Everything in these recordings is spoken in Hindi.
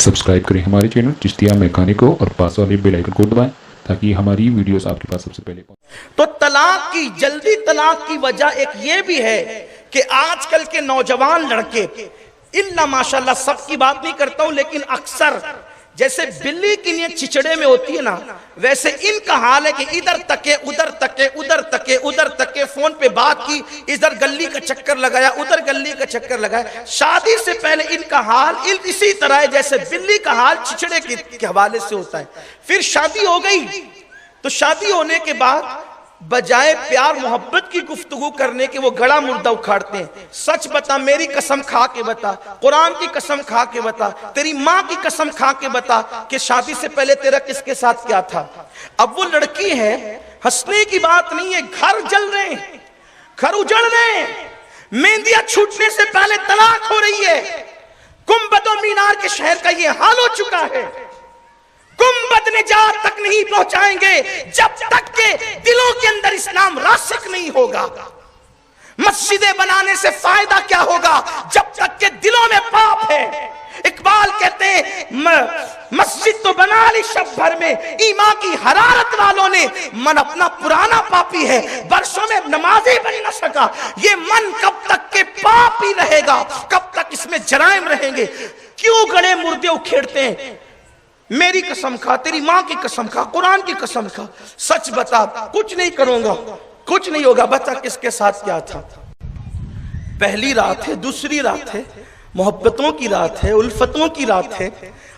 सब्सक्राइब करें हमारे चैनल चिश्तिया मैकानिक को और पास वाले बेल आइकन को दबाएं ताकि हमारी वीडियोस आपके पास सबसे पहले पहुंचे। तो तलाक की जल्दी तलाक की वजह एक ये भी है कि आजकल के नौजवान लड़के इल्ला माशाल्लाह, सबकी बात नहीं करता हूं, लेकिन अक्सर जैसे बिल्ली की नीयत चिचड़े में होती है ना, वैसे इनका हाल है कि इधर तके उधर तके उधर तके उधर तके, फोन पे बात की, इधर गली का चक्कर लगाया उधर गली का चक्कर लगाया। शादी से पहले इनका हाल इसी तरह है जैसे बिल्ली का हाल चिचड़े के हवाले से होता है। फिर शादी हो गई तो शादी होने के बाद बजाय प्यार मोहब्बत की गुफ्तगू करने के वो गड़ा मुर्दा उखाड़ते हैं। सच बता, मेरी कसम खा के बता, कुरान की कसम खा के बता, तेरी माँ की कसम खा के बता कि शादी से पहले तेरा किसके साथ क्या था। अब वो लड़की है, हंसने की बात नहीं है, घर जल रहे हैं, घर उजड़ रहे हैं, मेहंदियां छूटने से पहले तलाक हो रही है। गुंबदो मीनार के शहर का ये हाल हो चुका है। गुंबद निजात तक नहीं पहुंचाएंगे जब तक के दिलों के अंदर इस्लाम रासिख नहीं होगा। मस्जिदें बनाने से फायदा क्या होगा जब तक के दिलों में पाप है। इकबाल कहते हैं मस्जिद तो बना ली शब भर में, ईमान की हरारत वालों ने मन अपना पुराना पापी है, बरसों में नमाजी बन न सका। ये मन कब तक के पाप ही रहेगा, कब तक इसमें जराइम रहेंगे। क्यों गड़े मुर्दे उखेड़ते हैं। मेरी कसम खा, तेरी माँ की कसम खा, कुरान की कसम खा, सच बता, कुछ नहीं करूंगा, कुछ नहीं होगा, बता किसके साथ क्या था। पहली रात है, दूसरी रात है, मोहब्बतों की रात है, उल्फतों की रात है,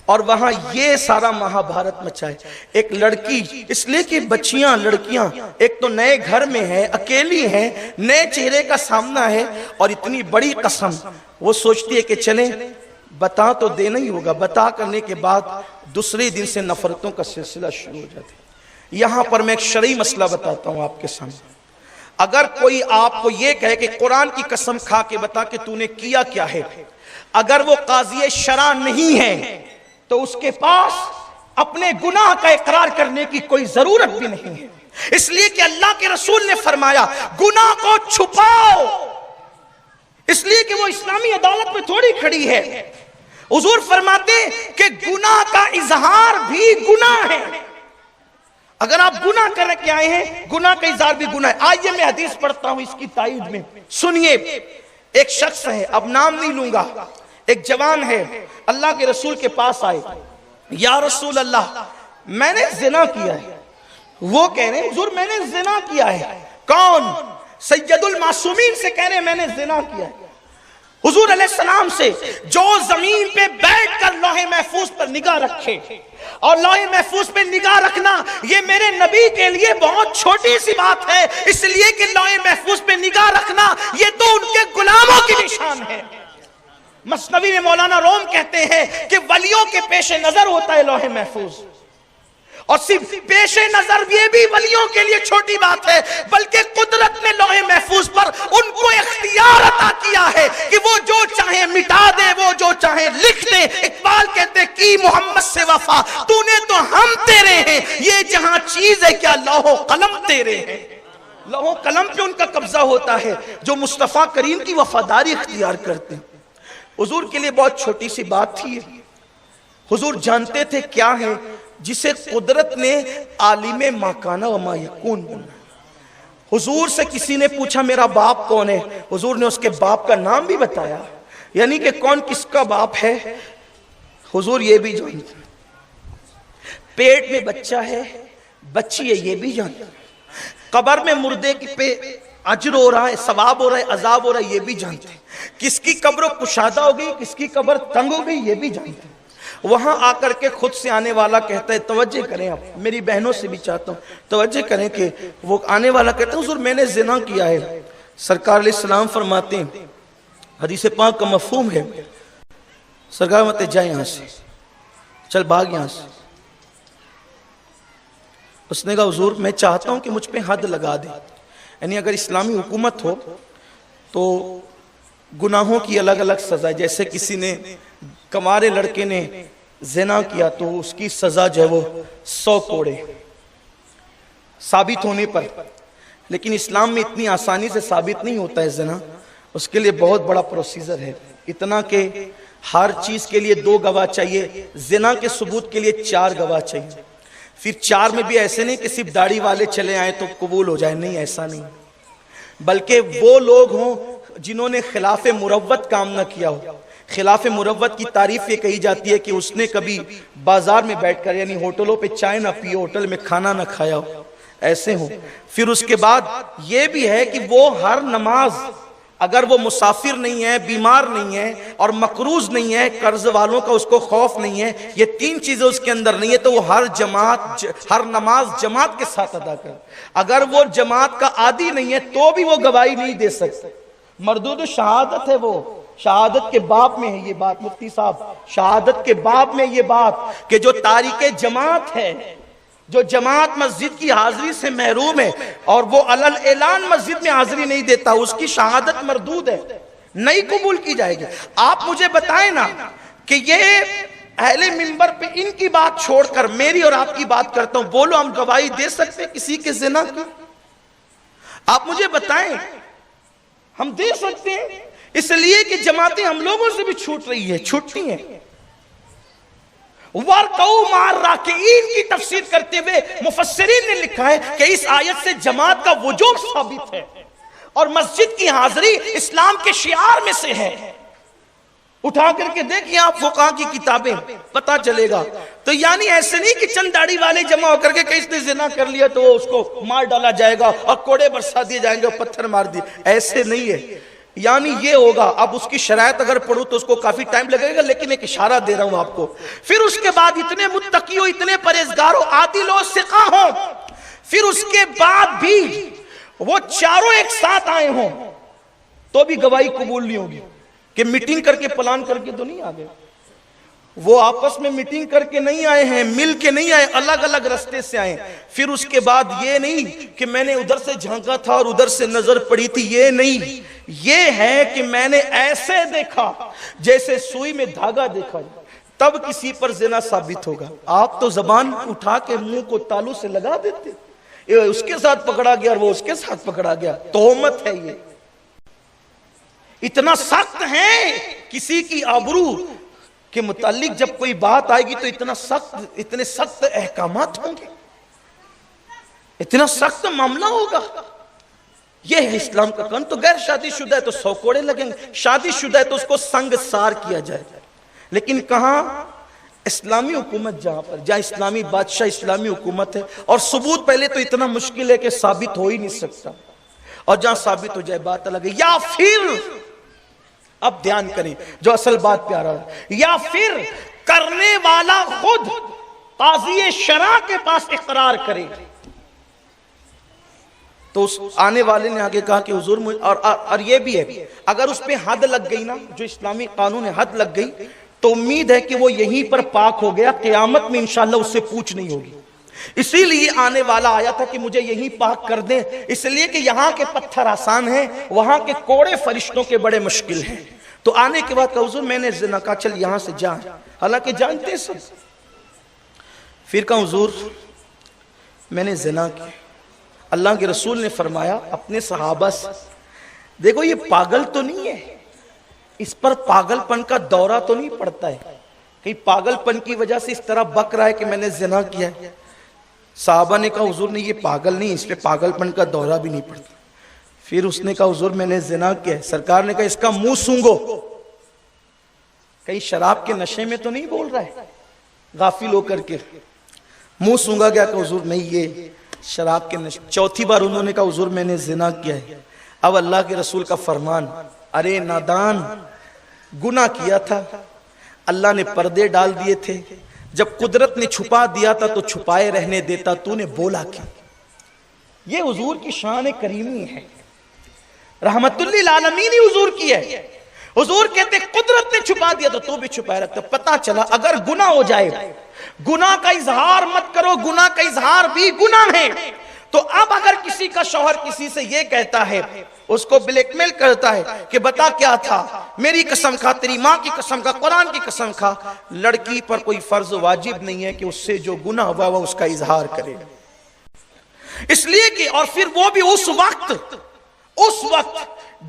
और वहां ये सारा महाभारत मचा है। एक लड़की, इसलिए कि बच्चियां लड़कियां एक तो नए घर में है, अकेली है, नए चेहरे का सामना है, और इतनी बड़ी कसम वो सोचती है कि चले बता तो देना ही होगा। बता करने के बाद दूसरे दिन से नफरतों का सिलसिला शुरू हो जाता है। यहां पर मैं एक शरई मसला बताता हूं आपके सामने। अगर कोई आपको यह कहे कि कुरान की कसम खा के बता कि तूने किया क्या है, अगर वो काजी शरा नहीं है तो उसके पास अपने गुनाह का इकरार करने की कोई जरूरत भी नहीं है। इसलिए कि अल्लाह के रसूल ने फरमाया गुनाह को छुपाओ, इसलिए कि वो इस्लामी अदालत में थोड़ी खड़ी है। हुजूर फरमाते कि गुनाह का इजहार भी गुनाह है। अगर आप गुनाह करके आए हैं, गुनाह का इजहार भी गुनाह है। आइए मैं हदीस पढ़ता हूं इसकी तायीद में, सुनिए। एक शख्स है, अब नाम नहीं लूंगा, एक जवान है, अल्लाह के रसूल के पास आए, या रसूल अल्लाह मैंने जिना किया है। वो कह रहे हैं हुजूर मैंने जिना किया है। कौन? सैयदुल मासूमीन से कह रहे हैं मैंने जिना किया है। हुजूर अलैहिस्सलाम से जो जमीन पे बैठकर लौहे महफूज पर निगाह रखे, और लौहे महफूज पे निगाह रखना ये मेरे नबी के लिए बहुत छोटी सी बात है, इसलिए कि लौहे महफूज पे निगाह रखना ये तो उनके गुलामों की निशान है। मसनवी में मौलाना रोम कहते हैं कि वलियों के पेशे नजर होता है लौहे महफूज, और सिर्फ पेशे नजर ये भी वलियों के लिए छोटी बात है, बल्कि कुदरत ने लौहे महफूज पर उनको इख्तियार अता किया है कि वो जो चाहे मिटा दे, वो जो चाहे लिख दे। इकबाल कहते कि मोहम्मद से वफा तूने तो हम तेरे हैं, ये जहां चीज है क्या लौहो कलम तेरे हैं। लौहो कलम पे उनका कब्जा होता है जो मुस्तफा करीम की वफादारी इख्तियार करते हैं। हुजूर के लिए बहुत छोटी सी बात थी। हुजूर जानते थे क्या है जिसे कुदरत ने आलिमे माकाना व मा यकून बोला। हुजूर से किसी ने पूछा मेरा बाप कौन है, हुजूर ने उसके बाप का नाम भी बताया, यानी कि कौन किसका बाप है हुजूर ये भी जानते। पेट में बच्चा है, बच्ची है, ये भी जानते। कब्र में मुर्दे की पे अजर हो रहा है, सवाब हो रहा है, अजाब हो रहा है, ये भी जानते। किसकी कब्र कुशादा हो गई, किसकी कब्र तंग हो गई, ये भी जानते। वहां आकर के खुद से आने वाला कहता है, तवज्जो करें आप, मेरी बहनों से भी चाहता हूं तवज्जो करें कि वो आने वाला कहता है हुजूर मैंने जिना किया है। सरकार अलैहिस्सलाम फरमाते हैं, हदीस पाक का मफहूम है, सरकार मत जा यहां से, चल भाग यहां से। उसने कहा हुजूर मैं चाहता हूं कि मुझ पे हद लगा दे, यानी अगर इस्लामी हुकूमत हो तो गुनाहों की अलग अलग सजा, जैसे किसी ने कमारे लड़के ने जिना किया तो उसकी सजा जो है वो 100 कोड़े साबित होने पर। लेकिन इस्लाम में इतनी आसानी से साबित नहीं होता है जिना, उसके लिए बहुत बड़ा प्रोसीजर है। इतना कि हर चीज के लिए 2 गवाह चाहिए, जिना के सबूत के लिए 4 गवाह चाहिए। फिर 4 में भी ऐसे नहीं कि सिर्फ दाढ़ी वाले चले आए तो कबूल हो जाए, नहीं ऐसा नहीं, बल्कि वो लोग हों जिन्होंने खिलाफ मुरव्वत काम ना किया हो। खिलाफ मुरव्वत की तारीफ ये कही जाती है कि उसने कभी बाजार में बैठकर यानी होटलों पे चाय ना पिए, होटल में खाना ना खाया हो, ऐसे हो। फिर उसके बाद ये भी है कि वो हर नमाज, अगर वो मुसाफिर नहीं है, बीमार नहीं है और मकरूज नहीं है, कर्ज वालों का उसको खौफ नहीं है, ये 3 चीजें उसके अंदर नहीं है, तो वो हर नमाज जमात के साथ अदा कर। अगर वो जमात का आदी नहीं है तो भी वो गवाही नहीं दे सकते। मरदूद शहादत है, वो शहादत के बाब में है ये बात, मुफ्ती साहब, शहादत के बाब में ये बात कि जो तारिके जमात है, जो जमात मस्जिद की हाजिरी से महरूम है और वो अलल ऐलान मस्जिद में हाजिरी नहीं देता, उसकी शहादत मरदूद है, नहीं कबूल की जाएगी। आप मुझे बताएं ना कि ये अहले मिंबर पे इनकी बात छोड़कर मेरी और आपकी बात करता हूं, बोलो हम गवाही दे सकते किसी के ज़िना की? आप मुझे बताएं, हम दे सकते हैं? इसलिए कि जमातें हम लोगों से भी छूट रही है, छूटती हैं। वर्कऊ मार राकीन की तफसीर करते हुए मुफस्सिरीन ने लिखा है कि इस आयत से जमात का वजूद साबित है और मस्जिद की हाजिरी इस्लाम के शियार में से है। उठा करके देखिए आप फुक़हा की किताबें, पता चलेगा। तो यानी ऐसे नहीं कि चंद दाढ़ी वाले जमा होकर के किसने जिना कर लिया तो उसको मार डाला जाएगा और कोड़े बरसा दिए जाएंगे और पत्थर मार दिए, ऐसे नहीं है। यानी ये होगा, अब उसकी शरायत अगर पढ़ूं तो उसको काफी टाइम लगेगा, लेकिन एक इशारा दे रहा हूं आपको। फिर उसके बाद इतने मुत्तकी हो, इतने परहेजगार हो, आदिल हो, सिका हो, फिर उसके बाद भी वो चारों एक साथ आए हों तो भी गवाही कबूल नहीं होगी। कि मीटिंग करके प्लान करके तो नहीं आ गए, वो आपस में मीटिंग करके नहीं आए हैं, मिल के नहीं आए, अलग अलग रास्ते से आए। फिर उसके बाद ये नहीं कि मैंने उधर से झांका था और उधर से नजर पड़ी थी, ये नहीं, ये है कि मैंने ऐसे देखा जैसे सुई में धागा देखा, तब किसी पर ज़िना साबित होगा। आप तो जबान उठा के मुंह को तालू से लगा देते, ये उसके साथ पकड़ा गया और वो उसके साथ पकड़ा गया, तोहमत है ये। इतना सख्त है किसी की आबरू के मुतालिक जब कोई बात आएगी तो इतने सख्त अहकामात होंगे, इतना सख्त मामला होगा। यह है इस्लाम का कानून। तो गैर शादीशुदा है तो 100 कोड़े लगेंगे, शादीशुदा है तो उसको संगसार किया जाए। लेकिन कहां? इस्लामी हुकूमत, जहां इस्लामी बादशाह, इस्लामी हुकूमत है और सबूत पहले तो इतना मुश्किल है कि साबित हो ही नहीं सकता, और जहां साबित हो जाए बात अलग है। या फिर अब ध्यान करें जो असल बात पे आ रहा है, या फिर करने वाला खुद काज़ी शरा के पास इकरार करे। तो उस आने वाले ने आगे कहा कि हुजूर, और ये भी है अगर उस पे हद लग गई ना, जो इस्लामी कानून है, हद लग गई तो उम्मीद है कि वो यहीं पर पाक हो गया, क़यामत में इंशाअल्लाह उससे पूछ नहीं होगी। इसीलिए आने वाला आया था कि मुझे यहीं पाक कर दें, इसलिए कि यहाँ के पत्थर आसान हैं, वहां के कोड़े फरिश्तों के बड़े मुश्किल हैं। तो आने के बाद कहा हुजूर मैंने ज़िना कहा, चल यहां से जा, हालांकि जानते सब। फिर कहा हुजूर मैंने ज़िना किया। अल्लाह के रसूल ने फरमाया अपने सहाबा से, देखो ये पागल तो नहीं है, इस पर पागलपन का दौरा तो नहीं पड़ता है, कहीं पागलपन की वजह से इस तरह बक रहा है कि मैंने ज़िना किया है। साहबा ने कहा हुजूर नहीं, ये पागल नहीं, इस पे पागलपन का दौरा भी नहीं पड़ता। फिर उसने कहा हुजूर मैंने ज़िना किया है। सरकार ने कहा इसका मुंह सूंघो, कहीं शराब के नशे में तो नहीं बोल रहा है, गाफिल होकर के। मुंह सूंघा गया कि हुजूर नहीं, ये शराब के नशे। चौथी बार उन्होंने कहा हुजूर मैंने ज़िना किया है। अब अल्लाह के रसूल का फरमान, अरे नादान, गुनाह किया था, अल्लाह ने पर्दे डाल दिए थे, जब कुदरत ने छुपा दिया था तो छुपाए रहने देता, तूने बोला क्या? ये हुजूर की शान करीमी है, रहमतुल्लिल आलमीन ही हुजूर की है। हुजूर कहते कुदरत ने छुपा दिया तो तू भी छुपाए रखता। पता चला अगर गुनाह हो जाए, गुनाह का इजहार मत करो, गुनाह का इजहार भी गुनाह है। तो अब अगर किसी का शौहर किसी से ये कहता है, उसको ब्लैकमेल करता है कि बता क्या था, मेरी कसम खा, तेरी माँ की कसम खा, कुरान की कसम खा, लड़की पर कोई फर्ज वाजिब नहीं है कि उससे जो गुनाह हुआ वह उसका इजहार करे। इसलिए कि और फिर वो भी उस वक्त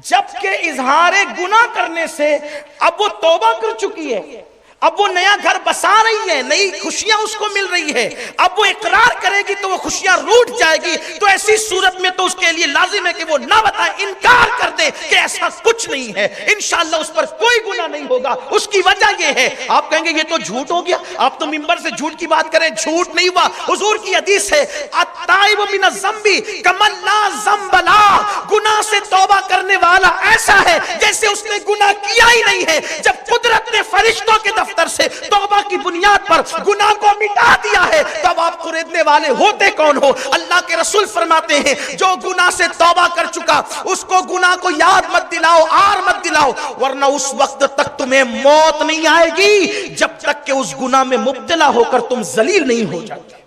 जबकि इजहार गुनाह करने से अब वो तौबा कर चुकी है, अब वो नया घर बसा रही है, नई खुशियां उसको मिल रही है, अब वो इकरार करेगी तो वो खुशियां रूठ जाएगी। तो ऐसी सूरत में तो उसके लिए लाजिम है कि वो ना बताए, इनकार कर दे कि ऐसा कुछ नहीं है। इंशाअल्लाह उस पर कोई गुनाह नहीं होगा। उसकी वजह ये है, आप कहेंगे ये तो झूठ हो गया, आप तो मिंबर से झूठ की बात करें, झूठ नहीं हुआ। हुजूर की हदीस है, अत्ताइबु मिन ज़म्बी कमन ला ज़म्ब लह, गुनाह से तौबा करने वाला ऐसा है जैसे उसने गुनाह किया ही नहीं है। जब कुदरत ने फरिश्तों के दफ्तर से तौबा की बुनियाद पर गुनाह को मिटा दिया है, तब आप खरीदने वाले होते कौन हो? अल्लाह के रसूल फरमाते हैं, जो गुनाह से तौबा कर चुका उसको गुनाह को याद मत दिलाओ, आर मत दिलाओ, वरना उस वक्त तक तुम्हें मौत नहीं आएगी जब तक कि उस गुनाह में मुब्तला होकर तुम जलील नहीं हो जाते।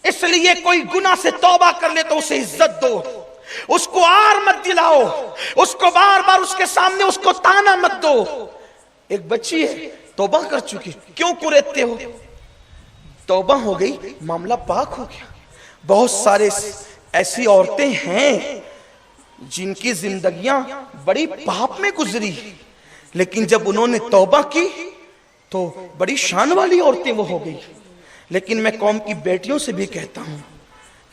इसलिए कोई गुनाह से तौबा कर ले तो उसे इज्जत दो, उसको आर मत दिलाओ, उसको बार बार उसके सामने उसको ताना मत दो। एक बच्ची है, तौबा कर चुकी, क्यों कुरेदते हो? तौबा हो गई, मामला पाक हो गया। बहुत सारे ऐसी औरतें हैं जिनकी जिंदगियां बड़ी पाप में गुजरी, लेकिन जब उन्होंने तौबा की तो बड़ी शान वाली औरतें वो हो गई। लेकिन मैं कौम की बेटियों से भी कहता हूं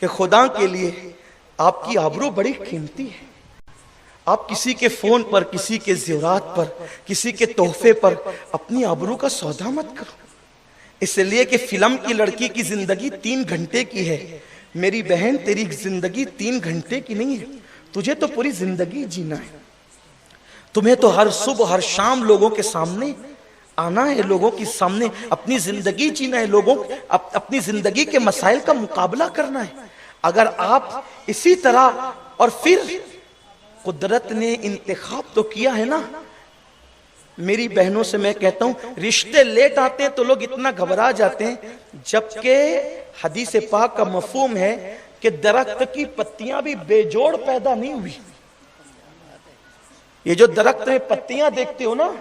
कि खुदा के लिए आपकी आबरू बड़ी कीमती है। आप किसी के फोन पर, किसी के ज़ेवरात पर, किसी के तोहफे पर अपनी आबरू का सौदा मत करो, इसलिए कि फिल्म की लड़की की जिंदगी 3 घंटे की है। मेरी बहन, तेरी जिंदगी 3 घंटे की नहीं है, तुझे तो पूरी जिंदगी जीना है। तुम्हें तो हर सुबह हर शाम लोगों के सामने आना है, लोगों के सामने अपनी जिंदगी जीना है, लोगों अपनी जिंदगी के मसाइल का मुकाबला करना है। अगर आप इसी तरह, और फिर कुदरत ने इंतखाब तो किया है ना। मेरी बहनों से मैं कहता हूं, रिश्ते लेट आते हैं तो लोग इतना घबरा जाते हैं, जबकि हदीस पाक का मफहूम है कि दरख्त की पत्तियां भी बेजोड़ पैदा नहीं हुई। ये जो दरख्त में पत्तियां देखते हो ना,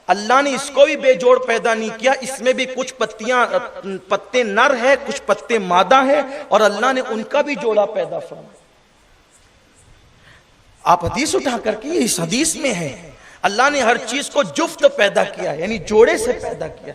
अल्लाह ने इसको भी बेजोड़ पैदा नहीं किया। इसमें भी कुछ पत्ते नर है, कुछ पत्ते मादा है, और अल्लाह ने उनका भी जोड़ा पैदा फरमाया। आप हदीस उठा करके, इस हदीस में है अल्लाह ने हर चीज को जुफ्त पैदा किया, यानी जोड़े से पैदा किया।